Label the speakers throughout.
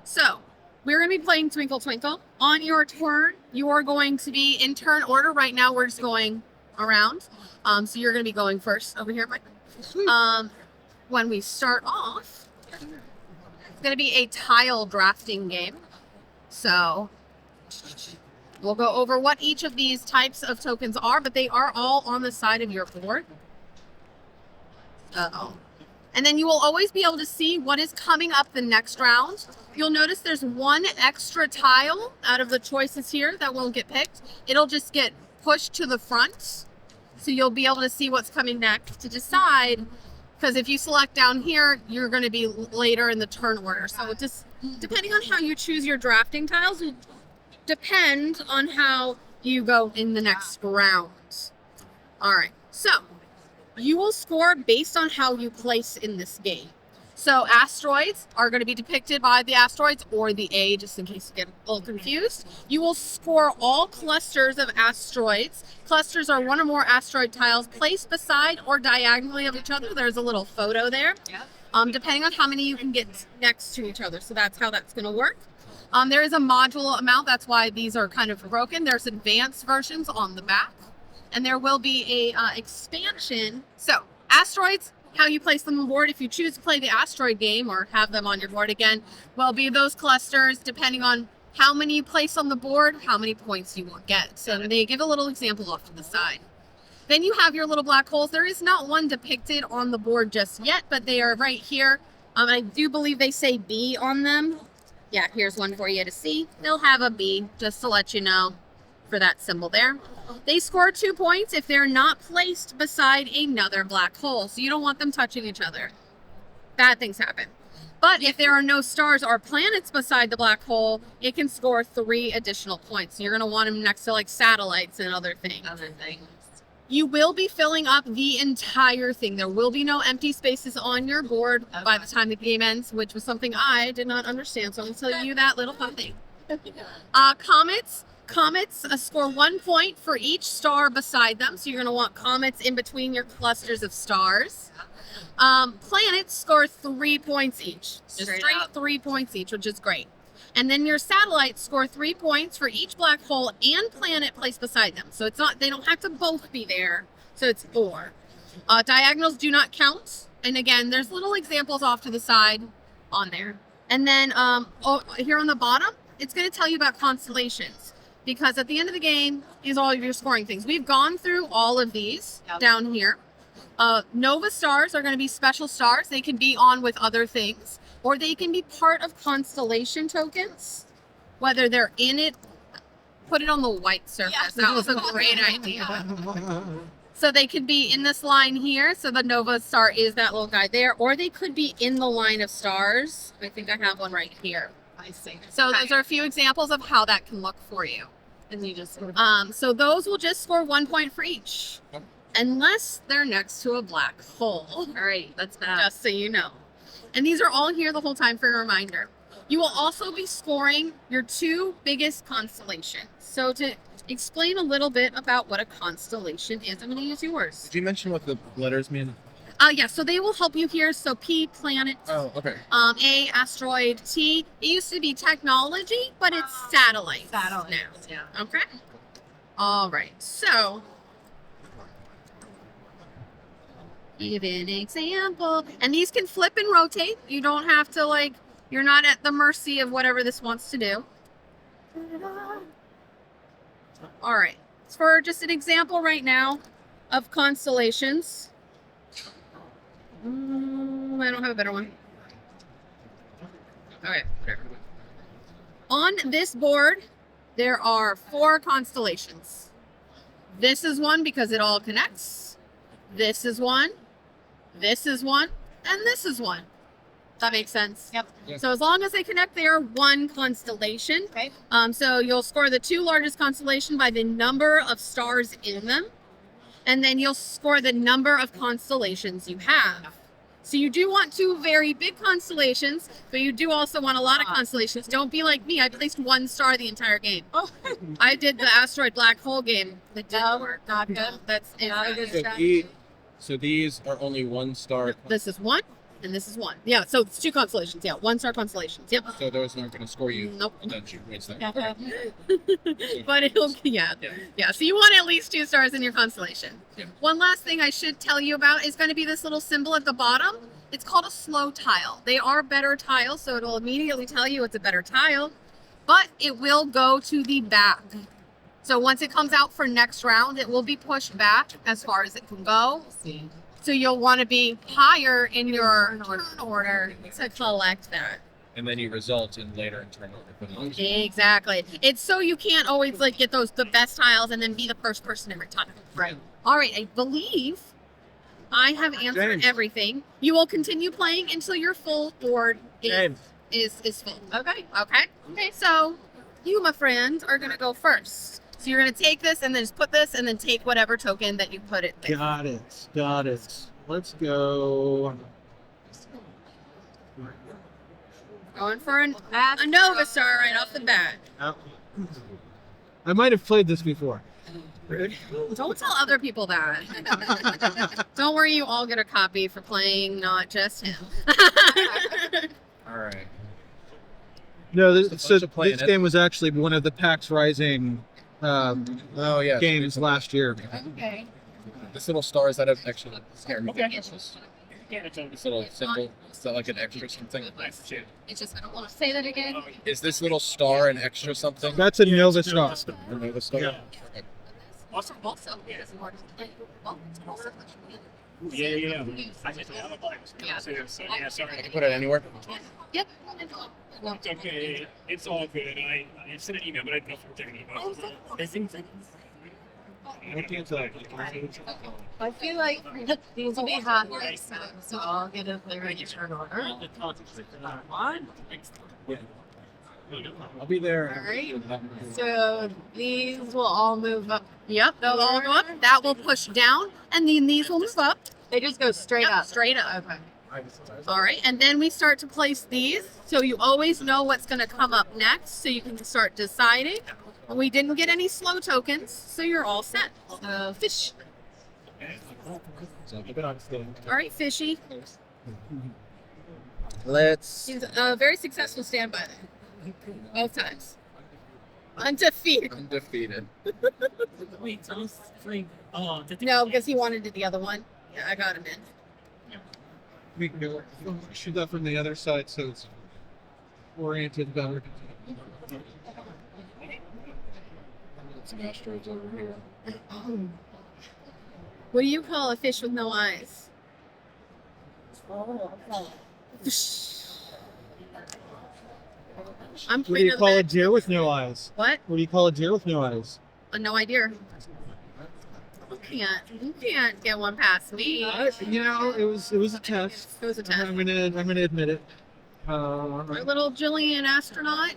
Speaker 1: So, we're going to be playing Twinkle Twinkle. On your turn, you are going to be in turn order. Right now, we're just going around. So you're going to be going first over here, Mike. When we start off, it's going to be a tile drafting game. So, we'll go over what each of these types of tokens are, but they are all on the side of your board. And then you will always be able to see what is coming up the next round. You'll notice there's one extra tile out of the choices here that won't get picked. It'll just get pushed to the front. So you'll be able to see what's coming next to decide. Because if you select down here, you're going to be later in the turn order. So just depending on how you choose your drafting tiles will depend on how you go in the next round. All right, so you will score based on how you place in this game. So asteroids are going to be depicted by the asteroids or the A, just in case you get a little confused. You will score all clusters of asteroids. Clusters are one or more asteroid tiles placed beside or diagonally of each other. There's a little photo there. Depending on how many you can get next to each other. So that's how that's going to work. There is a module amount. That's why these are kind of broken. There's advanced versions on the back. And there will be a expansion. So asteroids, how you place them on the board, if you choose to play the asteroid game or have them on your board again, will be those clusters depending on how many you place on the board, how many points you will get. So they give a little example off to the side. Then you have your little black holes. There is not one depicted on the board just yet, but they are right here. I do believe they say B on them. Yeah, here's one for you to see. They'll have a B, just to let you know, for that symbol there. They score 2 points if they're not placed beside another black hole. So you don't want them touching each other. Bad things happen. But if there are no stars or planets beside the black hole, it can score 3 additional points. You're going to want them next to like satellites and other things. You will be filling up the entire thing. There will be no empty spaces on your board by the time the game ends, which was something I did not understand. So I'm going to tell you that little fun thing. Comets score 1 point for each star beside them. So you're going to want comets in between your clusters of stars. Planets score 3 points each. Just straight 3 points each, which is great. And then your satellites score 3 points for each black hole and planet placed beside them. So it's not, they don't have to both be there. So it's 4. Diagonals do not count. And again, there's little examples off to the side on there. And then here on the bottom, it's going to tell you about constellations. Because at the end of the game is all of your scoring things. We've gone through all of these down here. Nova stars are going to be special stars. They can be on with other things. Or they can be part of constellation tokens. Whether they're in it, put it on the white surface. That was a great idea. So they could be in this line here. So the Nova star is that little guy there. Or they could be in the line of stars. I think I have one right here. I see. So those are a few examples of how that can look for you. And you just so those will just score 1 point for each. Unless they're next to a black hole. All right, that's bad. Just so you know. And these are all here the whole time for a reminder. You will also be scoring your 2 biggest constellations. So to explain a little bit about what a constellation is, I'm going to use yours.
Speaker 2: Did you mention what the letters mean?
Speaker 1: Yeah, so they will help you here. So P, planet.
Speaker 2: Oh, okay.
Speaker 1: A, asteroid. T, it used to be technology, but it's satellites now.
Speaker 3: Yeah.
Speaker 1: Okay. All right. So, give an example. And these can flip and rotate. You don't have to, you're not at the mercy of whatever this wants to do. All right. It's for just an example right now of constellations. I don't have a better one. Okay, whatever. On this board, there are 4 constellations. This is one because it all connects. This is one. This is one. And this is one. That makes sense?
Speaker 3: Yep.
Speaker 2: Yeah.
Speaker 1: So as long as they connect, they are one constellation.
Speaker 3: Okay.
Speaker 1: So you'll score the 2 largest constellations by the number of stars in them. And then you'll score the number of constellations you have. So you do want 2 very big constellations, but you do also want a lot of constellations. Don't be like me. I placed 1 star the entire game. Oh. I did the asteroid black hole game. That didn't work.
Speaker 3: Not good.
Speaker 1: That's
Speaker 3: not a good
Speaker 2: So
Speaker 3: strategy.
Speaker 2: these are only 1 star.
Speaker 1: This is 1. And this is 1. Yeah, so it's 2 constellations. Yeah, 1-star constellations. Yep.
Speaker 2: So those aren't going to score you.
Speaker 1: Nope.
Speaker 2: And then she waits there.
Speaker 1: But it'll, yeah. So you want at least 2 stars in your constellation.
Speaker 2: Yeah.
Speaker 1: One last thing I should tell you about is going to be this little symbol at the bottom. It's called a slow tile. They are better tiles, so it'll immediately tell you it's a better tile, but it will go to the back. So once it comes out for next round, it will be pushed back as far as it can go. So you'll want to be higher in your turn order to collect that.
Speaker 2: And then you result in later in turn order.
Speaker 1: Exactly. It's so you can't always like get the best tiles and then be the first person every time.
Speaker 3: Right.
Speaker 1: All right, I believe I have answered
Speaker 3: James.
Speaker 1: everything. You will continue playing until your full board is full.
Speaker 3: Okay.
Speaker 1: Okay, so you, my friend, are going to go first. So you're going to take this and then just put this and then take whatever token that you put it there.
Speaker 3: Got it. Let's go.
Speaker 1: Going for a Nova Star right off the bat.
Speaker 3: I might have played this before.
Speaker 1: Don't tell other people that. Don't worry, you all get a copy for playing, not just him.
Speaker 2: All right.
Speaker 3: No,
Speaker 2: There's a
Speaker 3: this
Speaker 2: bunch of playing it.
Speaker 3: game was actually one of the PAX Rising
Speaker 2: Oh, yeah.
Speaker 3: games last year.
Speaker 1: Okay.
Speaker 2: This little star, is that an extra?
Speaker 4: Okay.
Speaker 2: This little symbol, is that like an extra something?
Speaker 1: It's just, I don't want to say that again.
Speaker 2: Is this little star an extra something?
Speaker 3: That's a Nova Star.
Speaker 2: Or Nova Star?
Speaker 4: Yeah.
Speaker 2: Okay.
Speaker 1: Also, it's more also
Speaker 4: Yeah. I just
Speaker 1: Yeah.
Speaker 4: So, yeah, sorry.
Speaker 2: I can put it anywhere?
Speaker 1: Yep.
Speaker 4: It's okay. It's all good. I sent an email, but I don't know if I'm taking an email.
Speaker 5: I feel like these will be hot next time, so I'll get a return order.
Speaker 3: I'll be there.
Speaker 5: Alright, so these will all move up.
Speaker 1: Yep, they'll all go up. That will push down, and then these will move up.
Speaker 5: They just go straight
Speaker 1: Yep,
Speaker 5: up.
Speaker 1: straight up.
Speaker 5: Okay.
Speaker 1: All right, and then we start to place these, so you always know what's going to come up next, so you can start deciding. We didn't get any slow tokens, so you're all set. So fish. All right, fishy.
Speaker 2: Let's.
Speaker 1: He's a very successful standby there. Both times. Undefeated.
Speaker 2: Undefeated.
Speaker 4: Wait, so it's like,
Speaker 1: No, because he wanted it the other one. Yeah, I got him in.
Speaker 3: We can go shoot that from the other side so it's oriented better.
Speaker 2: Some asteroids over here.
Speaker 1: What do you call a fish with no eyes? I'm
Speaker 3: What do you
Speaker 1: pretty
Speaker 3: call a deer with no eyes?
Speaker 1: What?
Speaker 3: What do you call a deer with no eyes?
Speaker 1: No idea. You can't get one past me.
Speaker 3: You know, it was a test.
Speaker 1: It was a test.
Speaker 3: I'm gonna admit it.
Speaker 1: Our little Jillian astronaut.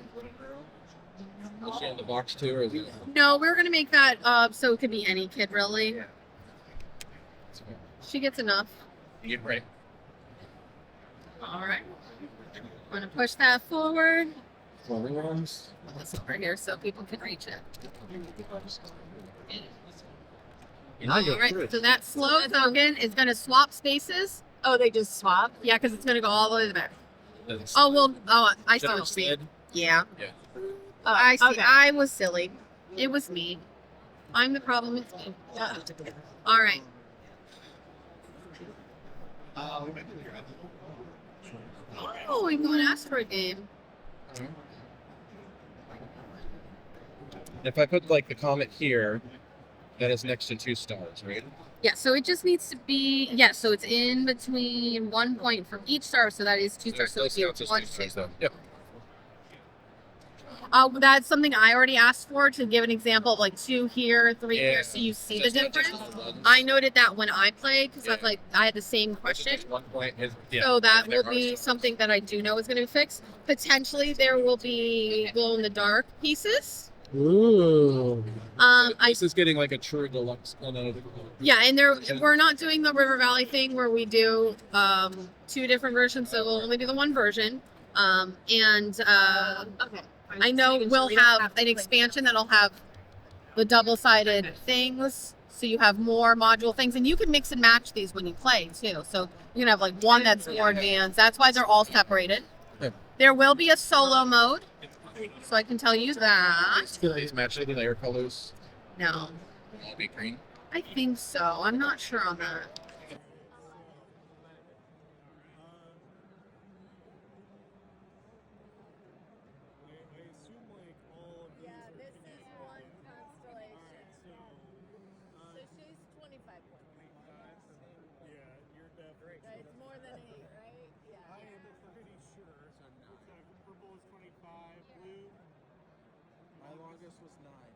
Speaker 2: Is she in the box too, or is it?
Speaker 1: No, we're gonna make that so it could be any kid really. She gets enough.
Speaker 2: You get ready.
Speaker 1: All right. I'm gonna push that forward.
Speaker 2: Flowing ones.
Speaker 1: Put this over here so people can reach it.
Speaker 3: Now
Speaker 1: All right. So that slow token is gonna swap spaces.
Speaker 5: Oh, they just swap?
Speaker 1: Yeah, because it's gonna go all the way to the back.
Speaker 2: Does-
Speaker 1: Oh well. Oh, I
Speaker 2: Is that
Speaker 1: see.
Speaker 2: what you said?
Speaker 1: Yeah.
Speaker 2: Yeah.
Speaker 5: Oh,
Speaker 1: I see.
Speaker 5: okay.
Speaker 1: I was silly. It was me. I'm the problem. It's me.
Speaker 5: Yeah.
Speaker 1: All right. Oh, I'm going to ask for a game.
Speaker 2: If I put like the comet here, that is next to 2 stars, right?
Speaker 1: Yeah, so it just needs to be, yeah, so it's in between 1 point from each star, so that is 2 stars, so
Speaker 2: Those
Speaker 1: it'd
Speaker 2: counts
Speaker 1: be
Speaker 2: as
Speaker 1: 1,
Speaker 2: 2
Speaker 1: 2.
Speaker 2: stars, though. Yep.
Speaker 1: That's something I already asked for to give an example of like 2 here, 3
Speaker 2: Yeah.
Speaker 1: here, so you see the
Speaker 2: Just not just
Speaker 1: difference.
Speaker 2: the ones.
Speaker 1: I noted that when I played, because I had the same question.
Speaker 2: 1 point is, yeah.
Speaker 1: So that
Speaker 2: there
Speaker 1: will
Speaker 2: are
Speaker 1: be
Speaker 2: some.
Speaker 1: something that I do know is going to be fixed. Potentially there will be glow-in-the-dark pieces.
Speaker 3: Ooh.
Speaker 2: This is getting like a true deluxe. Oh, no.
Speaker 1: Yeah, and we're not doing the River Valley thing where we do 2 different versions, so we'll only do the 1 version.
Speaker 5: Okay.
Speaker 1: I know we'll have an expansion that'll have the double-sided things, So you have more module things, and you can mix and match these when you play too. So you can have like one that's more advanced. That's why they're all separated.
Speaker 2: Okay.
Speaker 1: There will be a solo mode, so I can tell you that.
Speaker 2: Do these match any layer colors?
Speaker 1: No,
Speaker 2: Will it be green?
Speaker 1: I think so. I'm not sure on that.
Speaker 5: Yeah, this is one constellation. So she's 25 points. Right, it's more than 8, right? Yeah.
Speaker 4: I am pretty sure. Purple is 25, blue.
Speaker 6: My longest was 9.